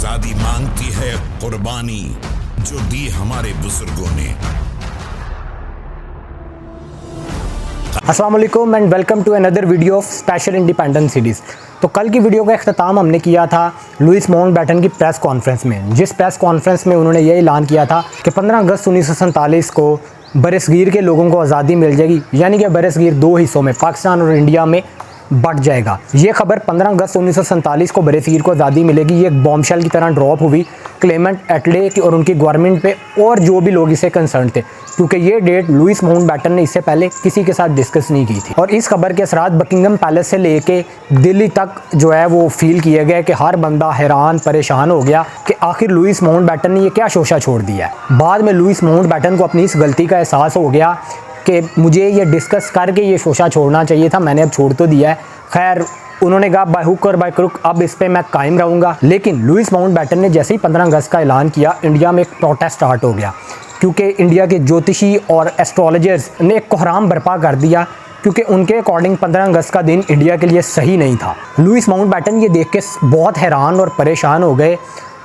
आजादी मांगती है कुर्बानी जो दी हमारे बुजुर्गों ने। अस्सलाम वालेकुम and welcome to another video of special independence series. तो कल की वीडियो का अख्ताम हमने किया था लुइस माउंटबेटन की प्रेस कॉन्फ्रेंस में, जिस प्रेस कॉन्फ्रेंस में उन्होंने ये ऐलान किया था कि 15 अगस्त 1947 को बरसगीर के लोगों को आज़ादी मिल जाएगी, यानी कि बरसगीर दो हिस्सों में पाकिस्तान और इंडिया में बढ़ जाएगा। ये खबर 15 अगस्त 1947 को बरसगीर को आज़ादी मिलेगी, ये एक बॉम्बशेल की तरह ड्रॉप हुई क्लेमेंट एटले की और उनकी गवर्नमेंट पे और जो भी लोग इससे कंसर्न थे, क्योंकि ये डेट लुइस माउंटबेटन ने इससे पहले किसी के साथ डिस्कस नहीं की थी। और इस खबर के असरात बकिंगम पैलेस से लेके दिल्ली तक जो है वो फील किए गए कि हर बंदा हैरान परेशान हो गया कि आखिर लुइस माउंटबेटन ने ये क्या शोशा छोड़ दिया है। बाद में लुइस माउंटबेटन को अपनी इस गलती का एहसास हो गया कि मुझे ये डिस्कस करके ये शोशा छोड़ना चाहिए था, मैंने अब छोड़ तो दिया है। खैर, उन्होंने कहा बाय हुक और बाय क्रुक अब इस पे मैं कायम रहूँगा। लेकिन लुइस माउंटबेटन ने जैसे ही 15 अगस्त का ऐलान किया, इंडिया में एक प्रोटेस्ट स्टार्ट हो गया, क्योंकि इंडिया के ज्योतिषी और एस्ट्रोलॉजर्स ने एक कोहराम बर्पा कर दिया, क्योंकि उनके अकॉर्डिंग 15 अगस्त का दिन इंडिया के लिए सही नहीं था। लुइस माउंटबेटन ये देख के बहुत हैरान और परेशान हो गए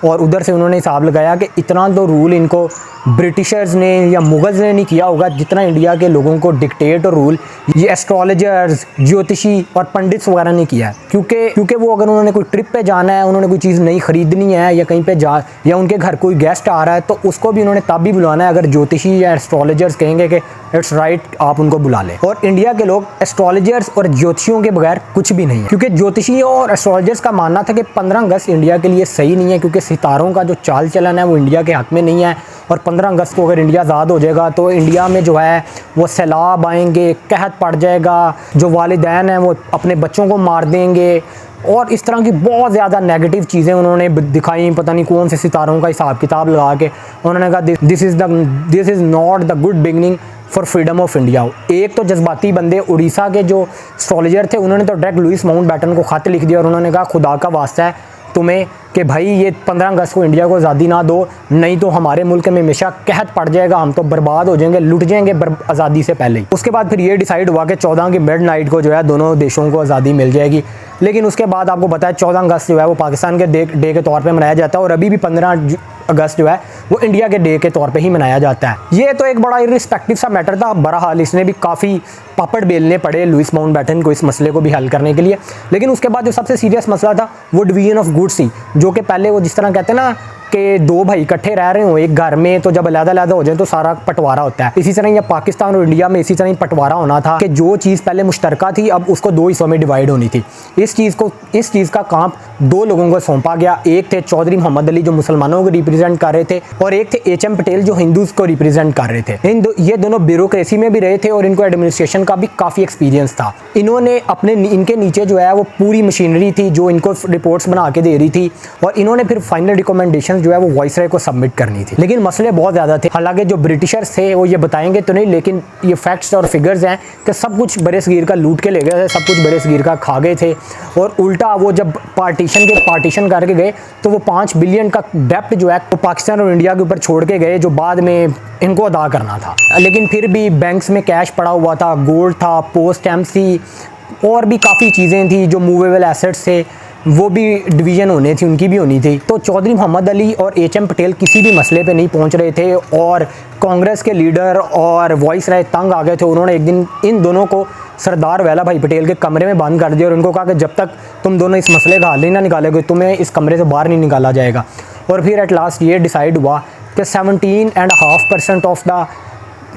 और उधर से उन्होंने हिसाब लगाया कि इतना तो रूल इनको ब्रिटिशर्स ने या मुगल्स ने नहीं किया होगा जितना इंडिया के लोगों को डिक्टेट और रूल ये एस्ट्रोलॉजर्स, ज्योतिषी और पंडित्स वगैरह ने किया है। क्योंकि वो अगर उन्होंने कोई ट्रिप पे जाना है, उन्होंने कोई चीज़ नहीं ख़रीदनी है या कहीं पे जा या उनके घर कोई गेस्ट आ रहा है, तो उसको भी उन्होंने तब भी बुलाना है अगर ज्योतिषी या एस्ट्रोलॉजर्स कहेंगे कि इट्स राइट आप उनको बुला लें। और इंडिया के लोग एस्ट्रोलॉजर्स और ज्योतिषियों के बगैर कुछ भी नहीं है, क्योंकि ज्योतिषियों और एस्ट्रोलॉजर्स का मानना था कि 15 अगस्त इंडिया के लिए सही नहीं है, क्योंकि सितारों का जो चाल चलन है वो इंडिया के हक में नहीं है। और 15 अगस्त को अगर इंडिया आज़ाद हो जाएगा तो इंडिया में जो है वो सैलाब आएंगे, कहत पड़ जाएगा, जो वालिदैन हैं वो अपने बच्चों को मार देंगे और इस तरह की बहुत ज़्यादा नेगेटिव चीज़ें उन्होंने दिखाई। पता नहीं कौन से सितारों का हिसाब किताब लगा के उन्होंने कहा this is not the good beginning for freedom of India. एक तो जज्बाती बंदे उड़ीसा के जो एस्ट्रोलॉजर थे, उन्होंने तो डायरेक्ट लुइस माउंटबेटन को खत लिख दिया और उन्होंने कहा खुदा का वास्ता है तुम्हें कि भाई ये 15 अगस्त को इंडिया को आज़ादी ना दो, नहीं तो हमारे मुल्क में हमेशा कहत पड़ जाएगा, हम तो बर्बाद हो जाएंगे, लुट जाएंगे आज़ादी से पहले ही। उसके बाद फिर ये डिसाइड हुआ कि 14 की मिडनाइट को जो है दोनों देशों को आज़ादी मिल जाएगी। लेकिन उसके बाद आपको पता है 14 अगस्त जो है वो पाकिस्तान के डे के तौर पर मनाया जाता है और अभी भी 15 अगस्त जो है वो इंडिया के डे के तौर पे ही मनाया जाता है। ये तो एक बड़ा इर्रिस्पेक्टिव सा मैटर था। बहरहाल इसने भी काफ़ी पापड़ बेलने पड़े लुइस माउंटबेटन को इस मसले को भी हल करने के लिए। लेकिन उसके बाद जो सबसे सीरियस मसला था वो डिवीजन ऑफ गुड्स थी, जो कि पहले वो जिस तरह कहते हैं ना कि दो भाई इकट्ठे रह रहे हो एक घर में, तो जब अलग-अलग हो जाए तो सारा पटवारा होता है। इसी तरह ये पाकिस्तान और इंडिया में इसी तरह ही पटवारा होना था कि जो चीज़ पहले मुश्तरका थी अब उसको दो हिस्सों में डिवाइड होनी थी। इस चीज़ का काम दो लोगों को सौंपा गया। एक थे चौधरी मोहम्मद अली जो मुसलमानों को रिप्रेजेंट कर रहे थे और एक थे एच एम पटेल जो हिंदूज़ को रिप्रेजेंट कर रहे थे। ये दोनों ब्यूरोक्रेसी में भी रहे थे और इनको एडमिनिस्ट्रेशन का भी काफ़ी एक्सपीरियंस था। इन्होंने इनके नीचे जो है वो पूरी मशीनरी थी जो इनको रिपोर्ट्स बना के दे रही थी और इन्होंने फिर फाइनल रिकमेंडेशन जो है वो वाइसराय को सबमिट करनी थी। लेकिन मसले बहुत ज़्यादा थे। हालांकि जो ब्रिटिशर्स थे वो ये बताएंगे तो नहीं, लेकिन ये फैक्ट्स और फिगर्स हैं कि सब कुछ बरसगीर का लूट के ले गए थे, सब कुछ बरसगीर का खा गए थे। और उल्टा वो जब पार्टीशन करके गए तो वो 5 बिलियन का डेप्ट जो है वो पाकिस्तान और इंडिया के ऊपर छोड़ के गए, जो बाद में इनको अदा करना था। लेकिन फिर भी बैंक्स में कैश पड़ा हुआ था, गोल्ड था, पोस्ट स्टैम्प्स थी और भी काफ़ी चीज़ें थी। जो मूवेबल एसेट्स थे वो भी डिवीज़न होने थी, उनकी भी होनी थी। तो चौधरी मोहम्मद अली और एच एम पटेल किसी भी मसले पे नहीं पहुंच रहे थे और कांग्रेस के लीडर और वाइसराय तंग आ गए थे। उन्होंने एक दिन इन दोनों को सरदार वल्लभ भाई पटेल के कमरे में बंद कर दिया और उनको कहा कि जब तक तुम दोनों इस मसले का हल नहीं ना निकालोगे तुम्हें इस कमरे से बाहर नहीं निकाला जाएगा। और फिर एट लास्ट ये डिसाइड हुआ कि 17.5% of the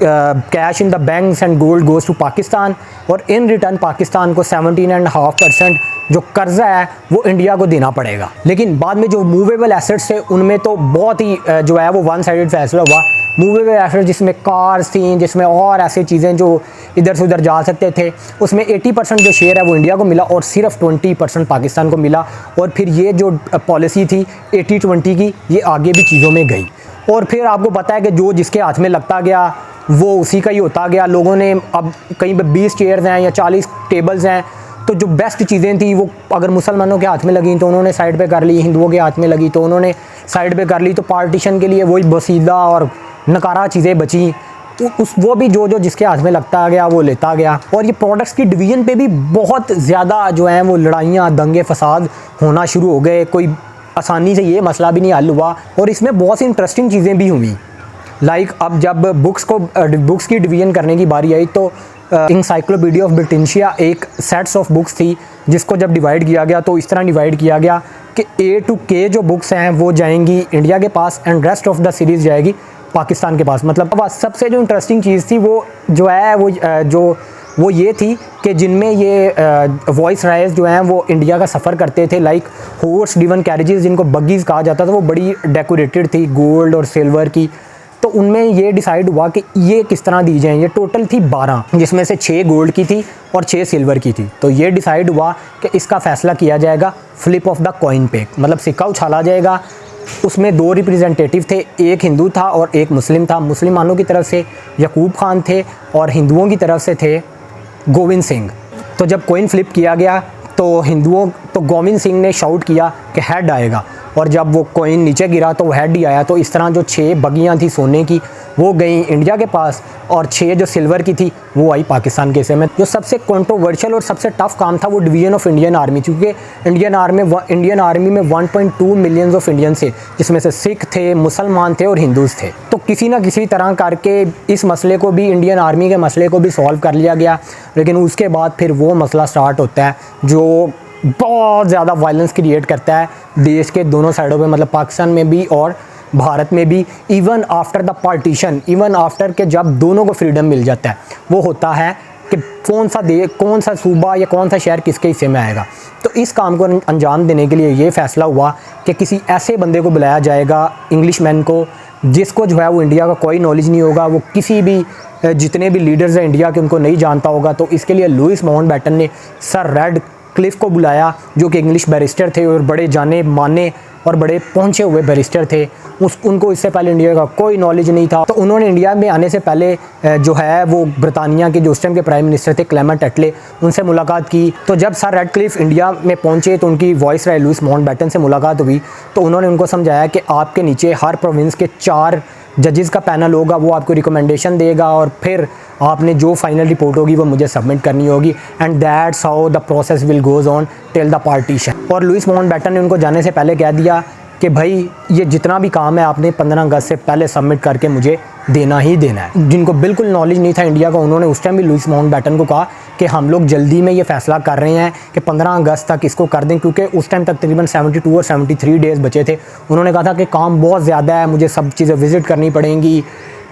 cash in the banks and gold goes to Pakistan और इन रिटर्न पाकिस्तान को 17.5% जो कर्जा है वो इंडिया को देना पड़ेगा। लेकिन बाद में जो मूवेबल एसेट्स थे उनमें तो बहुत ही जो है वो वन साइडेड फैसला हुआ। मूवेबल एसेट्स जिसमें कार्स थी, जिसमें और ऐसी चीज़ें जो इधर से उधर जा सकते थे, उसमें 80% जो शेयर है वो इंडिया को मिला और सिर्फ 20% पाकिस्तान को मिला। और फिर ये जो पॉलिसी थी 80-20 की ये आगे भी चीज़ों में गई। और फिर आपको पता है कि जो जिसके हाथ में लगता गया वो उसी का ही होता गया। लोगों ने अब कहीं पे 20 चेयर्स हैं या 40 टेबल्स हैं, तो जो बेस्ट चीज़ें थी वो अगर मुसलमानों के हाथ में लगी तो उन्होंने साइड पे कर ली, हिंदुओं के हाथ में लगी तो उन्होंने साइड पे कर ली। तो पार्टीशन के लिए वही बसीदा और नकारा चीज़ें बची। वो भी जो जिसके हाथ में लगता गया वो लेता गया। और ये प्रोडक्ट्स की डिवीज़न पे भी बहुत ज़्यादा जो है वो लड़ाइयाँ, दंगे फसाद होना शुरू हो गए। कोई आसानी से ये मसला भी नहीं हल हुआ और इसमें बहुत सी इंटरेस्टिंग चीज़ें भी हुई। लाइक अब जब बुक्स की डिवीज़न करने की बारी आई तो इंसाइक्लोपीडिया ऑफ ब्रिटेनिया एक सेट्स ऑफ बुक्स थी, जिसको जब डिवाइड किया गया तो इस तरह डिवाइड किया गया कि A to K जो बुक्स हैं वो जाएंगी इंडिया के पास and rest of the series जाएगी पाकिस्तान के पास। मतलब सबसे जो इंटरेस्टिंग चीज़ थी वो जो है वो ये थी कि जिनमें ये वॉइस राइज जो हैं वो इंडिया का सफ़र करते थे, लाइक हॉर्स ड्रिवन कैरेजेस जिनको बग्गीज़ कहा जाता था, वो बड़ी डेकोरेटेड थी गोल्ड और सिल्वर की। तो उनमें ये डिसाइड हुआ कि ये किस तरह दी जाएँ। ये टोटल थी 12, जिसमें से 6 गोल्ड की थी और 6 सिल्वर की थी। तो ये डिसाइड हुआ कि इसका फ़ैसला किया जाएगा फ्लिप ऑफ द कॉइन पे, मतलब सिक्का उछाला जाएगा। उसमें 2 रिप्रेजेंटेटिव थे, एक हिंदू था और एक मुस्लिम था। मुसलमानों की तरफ से यकूब खान थे और हिंदुओं की तरफ से थे गोविंद सिंह। तो जब कॉइन फ्लिप किया गया तो गोविंद सिंह ने शाउट किया कि हेड आएगा, और जब वो कॉइन नीचे गिरा तो वो हेड ही आया। तो इस तरह जो 6 बगियाँ थी सोने की वो गई इंडिया के पास और 6 जो सिल्वर की थी वो आई पाकिस्तान के हिस्से में। जो सबसे कंट्रोवर्शियल और सबसे टफ काम था वो डिवीज़न ऑफ इंडियन आर्मी, क्योंकि इंडियन आर्मी में 1.2 मिलियन ऑफ इंडियन थे, जिसमें से सिख थे, मुसलमान थे और हिंदूज़ थे। तो किसी ना किसी तरह करके इस मसले को भी, इंडियन आर्मी के मसले को भी सॉल्व कर लिया गया। लेकिन उसके बाद फिर वो मसला स्टार्ट होता है जो बहुत ज़्यादा वायलेंस क्रिएट करता है देश के दोनों साइडों पे, मतलब पाकिस्तान में भी और भारत में भी। Even after the partition, even after के जब दोनों को फ्रीडम मिल जाता है, वो होता है कि कौन सा सूबा या कौन सा शहर किसके हिस्से में आएगा। तो इस काम को अंजाम देने के लिए ये फ़ैसला हुआ कि किसी ऐसे बंदे को बुलाया जाएगा, इंग्लिशमैन को, जिसको जो है वो इंडिया का कोई नॉलेज नहीं होगा, वो किसी भी जितने भी लीडर्स हैं इंडिया के उनको नहीं जानता होगा। तो इसके लिए लुईस माउंटबेटन ने सर रेडक्लिफ को बुलाया, जो कि इंग्लिश बैरिस्टर थे और बड़े जाने माने और बड़े पहुंचे हुए बैरिस्टर थे। उनको इससे पहले इंडिया का कोई नॉलेज नहीं था। तो उन्होंने इंडिया में आने से पहले जो है वो ब्रिटानिया के जो उस टाइम के प्राइम मिनिस्टर थे क्लेमेंट एटले, उनसे मुलाकात की। तो जब सर रेडक्लिफ इंडिया में पहुंचे तो उनकी वॉइस राय लुईस माउंटबेटन से मुलाकात हुई। तो उन्होंने उनको समझाया कि आपके नीचे हर प्रोविंस के 4 जजेस का पैनल होगा, वो आपको रिकमेंडेशन देगा और फिर आपने जो फाइनल रिपोर्ट होगी वो मुझे सबमिट करनी होगी, and that's how the process will goes on till the partition. और लुईस माउंटबेटन ने उनको जाने से पहले कह दिया कि भाई ये जितना भी काम है आपने 15 अगस्त से पहले सबमिट करके मुझे देना ही देना है। जिनको बिल्कुल नॉलेज नहीं था इंडिया का, उन्होंने उस टाइम भी लुईस माउंटबेटन को कहा कि हम लोग जल्दी में ये फ़ैसला कर रहे हैं कि 15 अगस्त तक इसको कर दें, क्योंकि उस टाइम तक तकरीबन 72 और 73 डेज़ बचे थे। उन्होंने कहा था कि काम बहुत ज़्यादा है, मुझे सब चीज़ें विज़िट करनी पड़ेंगी।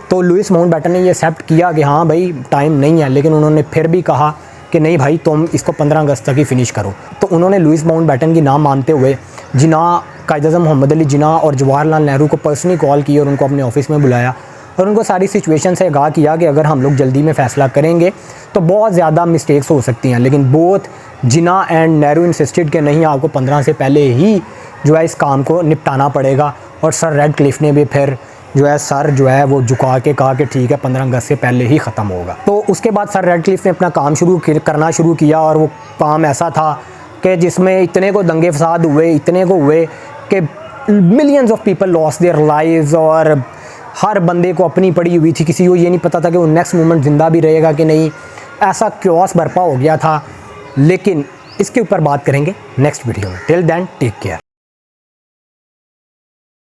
तो लुईस माउंटबेटन ने ये एक्सेप्ट किया कि हाँ भाई टाइम नहीं है, लेकिन उन्होंने फिर भी कहा कि नहीं भाई तुम इसको 15 अगस्त तक ही फिनिश करो। तो उन्होंने लुईस माउंटबेटन की नाम मानते हुए जिन्ना, कायद-ए-आज़म मोहम्मद अली जिन्ना और जवाहरलाल नेहरू को पर्सनली कॉल की और उनको अपने ऑफिस में बुलाया और उनको सारी सिचुएशन से आगाह किया कि अगर हम लोग जल्दी में फ़ैसला करेंगे तो बहुत ज़्यादा मिस्टेक्स हो सकती हैं। लेकिन both Jinnah and Nehru insisted कि नहीं, आपको 15 से पहले ही जो है इस काम को निपटाना पड़ेगा। और सर रेडक्लिफ ने भी फिर जो है सर जो है वो झुका के कहा कि ठीक है 15 अगस्त से पहले ही ख़त्म होगा। तो उसके बाद सर रेडक्लिफ ने अपना काम करना शुरू किया और वो काम ऐसा था कि जिसमें इतने को दंगे फसाद हुए, इतने को हुए कि millions of people lost their lives और हर बंदे को अपनी पड़ी हुई थी। किसी को ये नहीं पता था कि वो नेक्स्ट मोमेंट ज़िंदा भी रहेगा कि नहीं। ऐसा क्योस बर्पा हो गया था। लेकिन इसके ऊपर बात करेंगे नेक्स्ट वीडियो में। Till then take care.